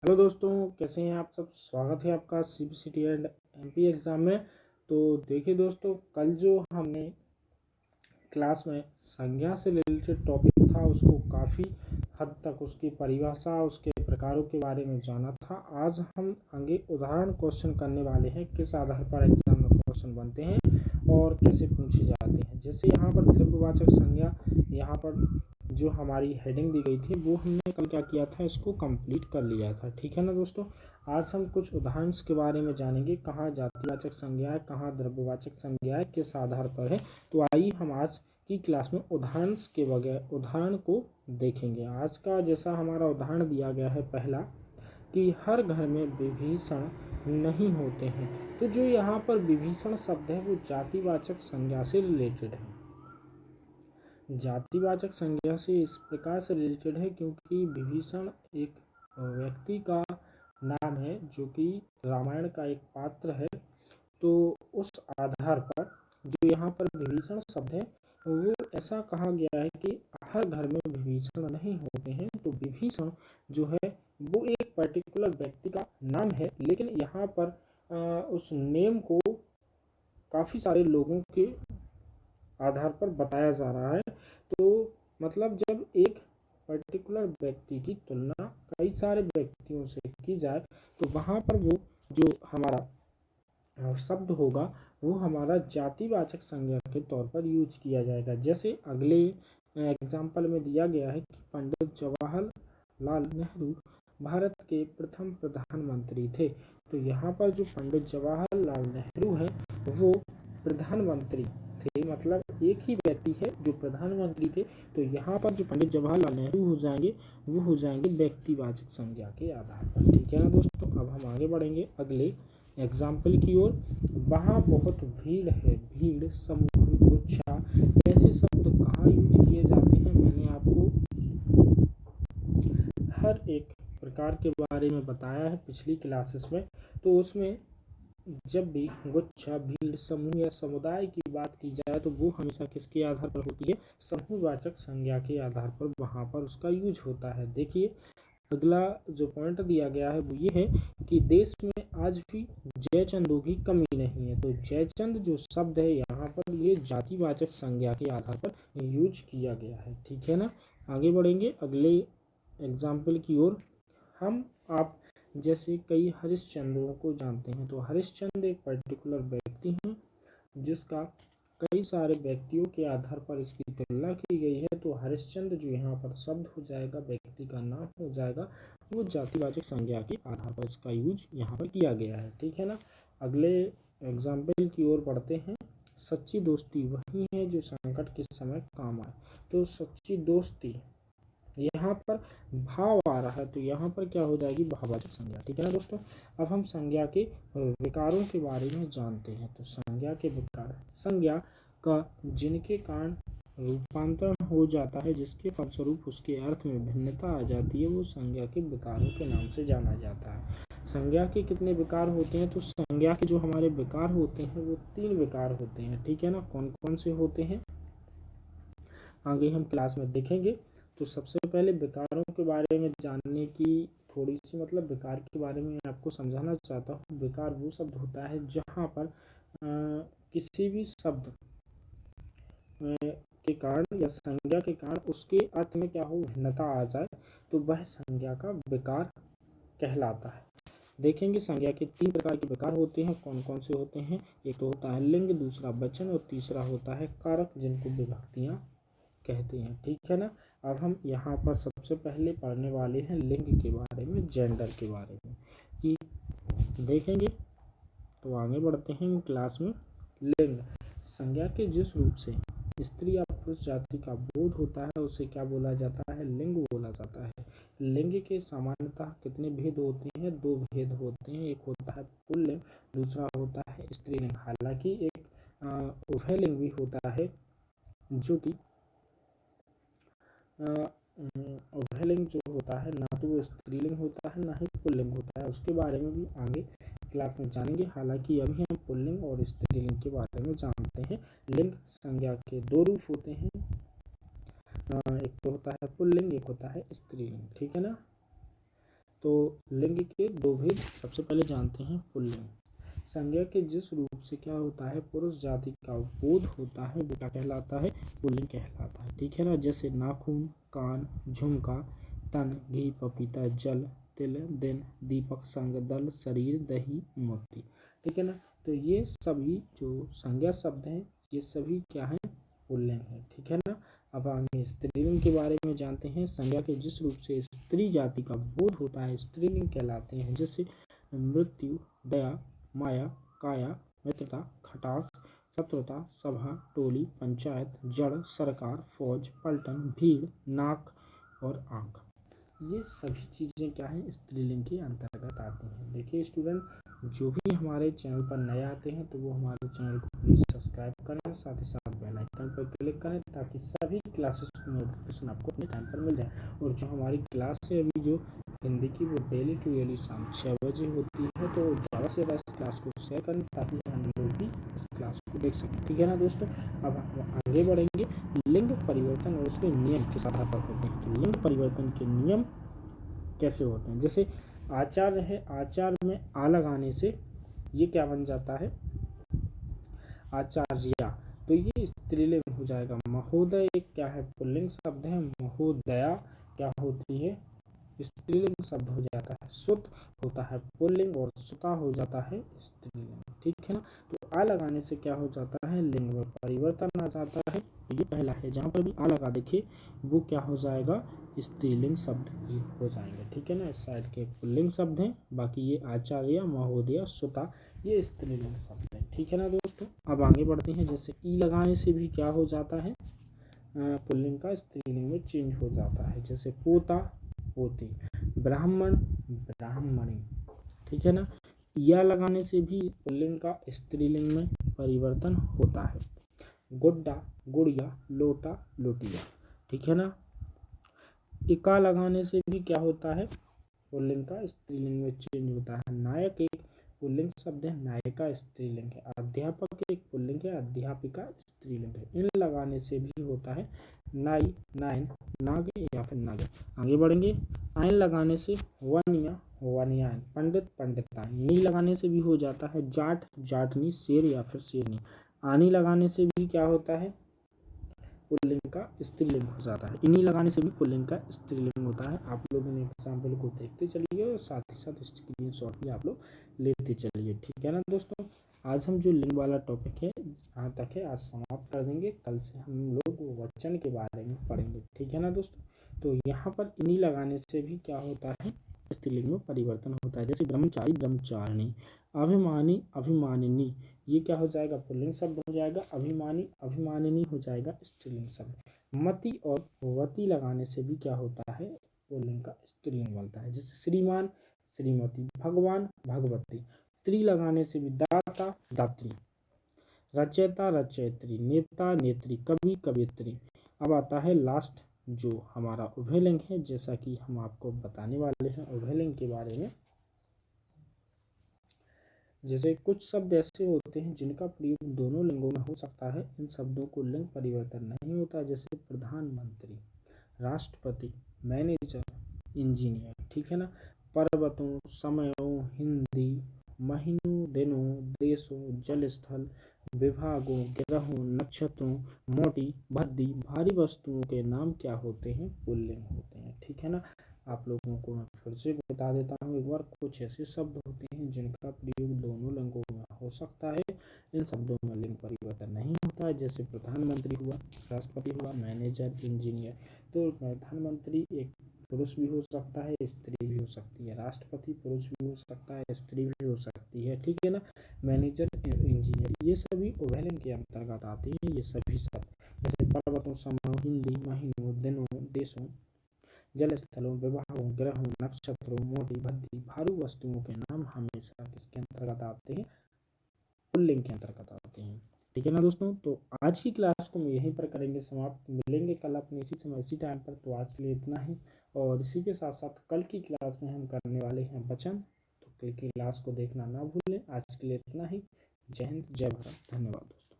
Hello दोस्तों, कैसे हैं आप सब। स्वागत है आपका सीबीसीटी एंड एमपी एग्ज़ाम में। तो देखिए दोस्तों, कल जो हमने क्लास में संज्ञा से रिलेटेड टॉपिक था उसको काफ़ी हद तक उसकी परिभाषा, उसके प्रकारों के बारे में जाना था। आज हम आगे उदाहरण क्वेश्चन करने वाले हैं, किस आधार पर एग्जाम में क्वेश्चन बनते हैं और कैसे पूछे जाते हैं। जैसे यहाँ पर द्रव्यवाचक संज्ञा, यहाँ पर जो हमारी हेडिंग दी गई थी वो हमने कल क्या किया था, इसको कंप्लीट कर लिया था। ठीक है ना दोस्तों। आज हम कुछ उदाहरण के बारे में जानेंगे, कहाँ जातिवाचक संज्ञा है, कहाँ द्रव्यवाचक संज्ञा है, किस आधार पर है। तो आइए हम आज की क्लास में उदाहरण को देखेंगे। आज का जैसा हमारा उदाहरण दिया गया है पहला, कि हर घर में विभीषण नहीं होते हैं। तो जो यहाँ पर विभीषण शब्द है वो जातिवाचक संज्ञा से रिलेटेड है। जातिवाचक संज्ञा से इस प्रकार से रिलेटेड है क्योंकि विभीषण एक व्यक्ति का नाम है जो कि रामायण का एक पात्र है। तो उस आधार पर जो यहाँ पर विभीषण शब्द है वो ऐसा कहा गया है कि हर घर में विभीषण नहीं होते हैं। तो विभीषण जो है वो एक पर्टिकुलर व्यक्ति का नाम है, लेकिन यहाँ पर उस नेम को काफ़ी सारे लोगों के आधार पर बताया जा रहा है। तो मतलब जब एक पर्टिकुलर व्यक्ति की तुलना कई सारे व्यक्तियों से की जाए तो वहाँ पर वो जो हमारा शब्द होगा वो हमारा जातिवाचक संज्ञा के तौर पर यूज किया जाएगा। जैसे अगले एग्जाम्पल में दिया गया है कि पंडित जवाहरलाल नेहरू भारत के प्रथम प्रधानमंत्री थे। तो यहाँ पर जो पंडित जवाहरलाल नेहरू है वो प्रधानमंत्री थे, मतलब एक ही व्यक्ति है जो प्रधानमंत्री थे। तो यहाँ पर जो पंडित जवाहरलाल नेहरू हो जाएंगे वो हो जाएंगे व्यक्तिवाचक संज्ञा के आधार पर। ठीक है ना दोस्तों। अब हम आगे बढ़ेंगे अगले एग्जाम्पल की ओर। वहाँ बहुत भीड़ है, भीड़, समूह, गुच्छा, ऐसे शब्द कहाँ यूज किए जाते हैं मैंने आपको हर एक प्रकार के बारे में बताया है पिछली क्लासेस में। तो उसमें जब भी गुच्छा, भीड़, समूह या समुदाय की बात की जाए तो वो हमेशा किसके आधार पर होती है, समूहवाचक संज्ञा के आधार पर वहाँ पर उसका यूज होता है। देखिए अगला जो पॉइंट दिया गया है वो ये है कि देश में आज भी जयचंदों की कमी नहीं है। तो जयचंद जो शब्द है यहाँ पर ये जातिवाचक संज्ञा के आधार पर यूज किया गया है। ठीक है ना। आगे बढ़ेंगे अगले एग्जाम्पल की ओर। हम आप जैसे कई हरिश्चंद्रों को जानते हैं। तो हरिश्चंद्र एक पर्टिकुलर व्यक्ति हैं जिसका कई सारे व्यक्तियों के आधार पर इसकी तुलना की गई है। तो हरिश्चंद्र जो यहाँ पर शब्द हो जाएगा, व्यक्ति का नाम हो जाएगा, वो जातिवाचक संज्ञा के आधार पर इसका यूज यहाँ पर किया गया है। ठीक है ना। अगले एग्जाम्पल की ओर बढ़ते हैं। सच्ची दोस्ती वही है जो संकट के समय काम आए। तो सच्ची दोस्ती यहाँ पर भाव आ रहा है तो यहाँ पर क्या हो जाएगी, भाववाचक संज्ञा। ठीक है ना दोस्तों। अब हम संज्ञा के विकारों के बारे में जानते हैं। तो संज्ञा के विकार, संज्ञा का जिनके कारण रूपांतरण हो जाता है, जिसके फलस्वरूप उसके अर्थ में भिन्नता आ जाती है, वो संज्ञा के विकारों के नाम से जाना जाता है। संज्ञा के कितने विकार होते हैं, तो संज्ञा के जो हमारे विकार होते हैं वो 3 विकार होते हैं। ठीक है ना। कौन कौन से होते हैं आगे हम क्लास में देखेंगे। तो सबसे पहले विकारों के बारे में जानने की थोड़ी सी मतलब विकार के बारे में आपको समझाना चाहता हूँ। विकार वो शब्द होता है जहाँ पर किसी भी शब्द के कारण या संज्ञा के कारण उसके अर्थ में क्या हो, भिन्नता आ जाए, तो वह संज्ञा का विकार कहलाता है। देखेंगे संज्ञा के 3 प्रकार के विकार होते हैं। कौन कौन से होते हैं। एक तो होता है लिंग, दूसरा वचन और तीसरा होता है कारक, जिनको विभक्तियाँ कहते हैं। ठीक है ना। अब हम यहाँ पर सबसे पहले पढ़ने वाले हैं लिंग के बारे में, जेंडर के बारे में कि देखेंगे। तो आगे बढ़ते हैं क्लास में। लिंग, संज्ञा के जिस रूप से स्त्री या पुरुष जाति का बोध होता है उसे क्या बोला जाता है, लिंग बोला जाता है। लिंग के सामान्यतः कितने भेद होते हैं, 2 भेद होते हैं। एक होता है पुल्लिंग, दूसरा होता है स्त्रीलिंग। हालांकि एक उभयलिंग भी होता है जो कि उभयलिंग जो होता है ना तो वो स्त्रीलिंग होता है ना ही पुल्लिंग होता है। उसके बारे में भी आगे क्लास में जानेंगे। हालांकि अभी हम पुल्लिंग और स्त्रीलिंग के बारे में जानते हैं। लिंग संज्ञा के 2 रूप होते हैं, एक तो होता है पुल्लिंग, एक होता है स्त्रीलिंग। ठीक है ना। तो लिंग के दो भेद सबसे पहले जानते हैं। पुल्लिंग, संज्ञा के जिस रूप से क्या होता है पुरुष जाति का बोध होता है वो क्या कहलाता है, पुल्लिंग कहलाता है। ठीक है ना, जैसे नाखून, कान, झुमका, तन, घी, पपीता, जल, तिल, दिन, दीपक, संग, दल, शरीर, दही, मोती। ठीक है ना, तो ये सभी जो संज्ञा शब्द हैं ये सभी क्या है, पुल्लिंग है। ठीक है ना, अब आगे स्त्रीलिंग के बारे में जानते हैं। संज्ञा के जिस रूप से स्त्री जाति का बोध होता है स्त्रीलिंग कहलाते हैं, जैसे मृत्यु, दया, माया, काया, मित्रता, खटास, शत्रुता, सभा, टोली, पंचायत, जड़, सरकार, फौज, पलटन, भीड़, नाक और आंख। ये सभी चीज़ें क्या हैं, स्त्रीलिंग के अंतर्गत आती हैं। देखिए स्टूडेंट, जो भी हमारे चैनल पर नए आते हैं तो वो हमारे चैनल को प्लीज़ सब्सक्राइब करें, साथ ही साथ बेल आइकन पर क्लिक करें ताकि सभी क्लासेस की नोटिफिकेशन आपको अपने टाइम पर मिल जाए। और जो हमारी क्लास है अभी जो हिंदी की वो डेली टू डेली शाम 6 बजे होती है, तो ज़्यादा से ज़्यादा इस क्लास को शेयर करें ताकि हम लोग भी इस क्लास को देख सकें। ठीक है ना दोस्तों, अब हम आगे बढ़ेंगे। लिंग परिवर्तन और उसके नियम किस आधार पर होते हैं। तो लिंग परिवर्तन के नियम कैसे होते हैं, जैसे आचार्य है, आचार्य में आ लगाने से ये क्या बन जाता है, आचार्या, तो ये स्त्रीलिंग हो जाएगा। महोदय एक क्या है, पुल्लिंग शब्द है। महोदया क्या होती है, स्त्रीलिंग शब्द हो जाता है। सुत होता है पुल्लिंग और सुता हो जाता है स्त्रीलिंग। ठीक है ना, तो आ लगाने से क्या हो जाता है, लिंग में परिवर्तन आ जाता है। ये पहला है, जहाँ पर भी आ लगा देखिए वो क्या हो जाएगा, स्त्रीलिंग शब्द ही हो जाएंगे। ठीक है ना, इस साइड के पुल्लिंग शब्द हैं, बाकी ये आचार्य, महोदय, सुता ये स्त्रीलिंग शब्द हैं। ठीक है ना दोस्तों, अब आगे बढ़ते हैं। जैसे ई लगाने से भी क्या हो जाता है, पुल्लिंग का स्त्रीलिंग में चेंज हो जाता है। जैसे पोता, पोती, ब्राह्मण, ब्राह्मणी। ठीक है ना, या लगाने से भी पुल्लिंग का स्त्रीलिंग में परिवर्तन होता है। गुड्डा, गुड़िया, लोटा, लोटिया। ठीक है ना, इका लगाने से भी क्या होता है, पुल्लिंग का स्त्रीलिंग में चेंज होता है। नायक एक पुल्लिंग शब्द है, नायिका स्त्रीलिंग है। अध्यापक एक पुल्लिंग है, अध्यापिका स्त्रीलिंग है। इन लगाने से भी होता है नाई, नाइन, नाग या फिर नाग। आगे बढ़ेंगे, आइन लगाने से वनिया, वनियान, पंडित, पंडितान। नी लगाने से भी हो जाता है जाट, जाटनी, शेर या फिर शेरनी। आनी लगाने से भी क्या होता है, पुल्लिंग का स्त्रीलिंग हो जाता है। इन्हीं लगाने से भी पुल्लिंग का स्त्रीलिंग होता है। आप लोगों ने एग्जाम्पल को देखते चलिए और साथ ही साथ स्क्रीनशॉट भी आप लोग लेते चलिए। ठीक है ना दोस्तों, आज हम जो लिंग वाला टॉपिक है यहाँ तक है, आज समाप्त कर देंगे। कल से हम लोग वचन के बारे में पढ़ेंगे। ठीक है ना दोस्तों, तो यहाँ पर इन्हीं लगाने से भी क्या होता है, स्त्रीलिंग में परिवर्तन होता है। जैसे ब्रह्मचारी, ब्रह्मचारिणी, अभिमानी, अभिमानिनी, ये क्या हो जाएगा, पुल्लिंग शब्द हो जाएगा। अभिमानी, अभिमानिनी हो जाएगा स्त्रीलिंग शब्द। मति और वती लगाने से भी क्या होता है, पुल्लिंग का स्त्रीलिंग बनता है। जैसे श्रीमान, श्रीमती, भगवान, भगवती। स्त्री लगाने से भी दाता, दात्री, रचयिता, रचयित्री, नेता, नेत्री, कवि, कवियत्री। अब आता है लास्ट जो हमारा उभयलिंग है, जैसा कि हम आपको बताने वाले हैं उभयलिंग के बारे में। जैसे कुछ शब्द ऐसे होते हैं जिनका प्रयोग दोनों लिंगों में हो सकता है, इन शब्दों को लिंग परिवर्तन नहीं होता। जैसे प्रधानमंत्री, राष्ट्रपति, मैनेजर, इंजीनियर। ठीक है ना, पर्वतों, समयों, हिंदी, महीनों, दिनों, देशों, जल स्थल, विभागों, ग्रहों, नक्षत्रों, मोटी, भद्दी, भारी वस्तुओं के नाम क्या होते हैं, पुल्लिंग होते हैं। ठीक है ना, आप लोगों को मैं फिर से बता देता हूँ एक बार, कुछ ऐसे शब्द होते हैं जिनका प्रयोग दोनों लिंगों में हो सकता है, इन शब्दों में लिंग परिवर्तन नहीं होता है। जैसे प्रधानमंत्री हुआ, राष्ट्रपति हुआ, मैनेजर, इंजीनियर। तो प्रधानमंत्री एक पुरुष भी हो सकता है, स्त्री भी हो सकती है। राष्ट्रपति पुरुष भी हो सकता है, स्त्री भी हो सकती है। ठीक है ना, मैनेजर, इंजीनियर, ये सभी उभयलिंग के अंतर्गत आते हैं। ये सभी शब्द जैसे पर्वतों, समयों, हिंदी, महीनों, दिनों, देशों, जल स्थलों, विभागों, ग्रहों, नक्षत्रों, मोटी, भद्दी, भारी वस्तुओं के नाम हमेशा किसके अंतर्गत आते हैं, पुल्लिंग के अंतर्गत आते हैं। ठीक है ना दोस्तों, तो आज की क्लास को हम यहीं पर करेंगे समाप्त। मिलेंगे कल अपने इसी समय इसी टाइम पर। तो आज के लिए इतना ही, और इसी के साथ साथ कल की क्लास में हम करने वाले हैं वचन, तो कल की क्लास को देखना ना भूलें। आज के लिए इतना ही। जय हिंद, जय भारत, धन्यवाद दोस्तों।